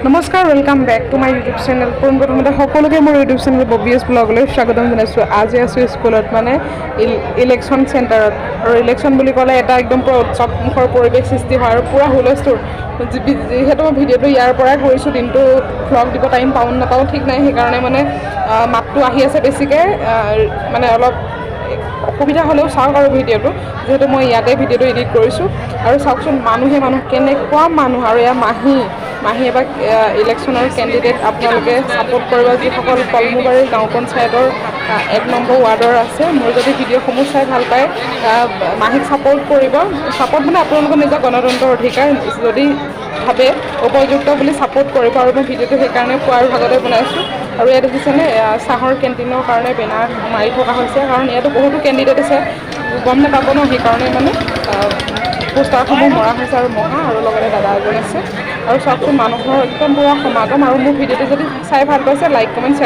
নমস্কাৰ, welcome back to my YouTube channel. পোনপ্ৰথমতে সকলোকে মোৰ ইউটিউব চেনেল ববিএছ ব্লগলৈ স্বাগতম জনাইছোঁ। আজি আছোঁ স্কুলত, মানে ইলেকশ্যন চেণ্টাৰত। আৰু ইলেকশ্যন বুলি ক'লে এটা একদম পূৰা উৎসৱমুখৰ পৰিৱেশ সৃষ্টি হয় আৰু পূৰা হুলস্থুল। যিহেতু মই ভিডিঅ'টো ইয়াৰ পৰাই কৰিছোঁ, দিনটো ভ্লগ দিব টাইম পাওঁ নাপাওঁ ঠিক নাই, সেইকাৰণে মানে মাতটো আহি আছে বেছিকৈ, মানে অলপ অসুবিধা হ'লেও চাওক আৰু ভিডিঅ'টো, যিহেতু মই ইয়াতে ভিডিঅ'টো এডিট কৰিছোঁ। আৰু চাওকচোন মানুহ কেনেকুৱা মানুহ, আৰু এয়া মাহী এবাৰ ইলেকশ্যনৰ কেণ্ডিডেট। আপোনালোকে ছাপোৰ্ট কৰিব, যিসকল কলমুবাৰী গাঁও পঞ্চায়তৰ 1 নম্বৰ ৱাৰ্ডৰ আছে। মোৰ যদি ভিডিঅ'সমূহ চাই ভাল পায়, মাহীক ছাপোৰ্ট কৰিব। ছাপোৰ্ট মানে আপোনালোকৰ নিজৰ গণতন্ত্ৰৰ অধিকাৰ, যদি ভাবে উপযুক্ত বুলি ছাপোৰ্ট কৰিব। আৰু মই ভিডিঅ'টো সেইকাৰণে পুৱাৰ ভাগতে বনাইছোঁ। আৰু ইয়াত দেখিছেনে, চাহৰ কেণ্টিনৰ কাৰণে বেনাৰ মাৰি থকা হৈছে, কাৰণ ইয়াতো বহুতো কেণ্ডিডেট আছে, গম নাপাব ন, সেইকাৰণে মানে পোষ্টাৰসমূহ মৰা হৈছে। আৰু মহা আৰু লগতে দাদা এজন আছে। আৰু চাওকচোন মানুহৰ একদম পূৰা সমাগম। আৰু মোৰ ভিডিঅ'টো যদি চাই ভাল পাইছে, লাইক কমেণ্ট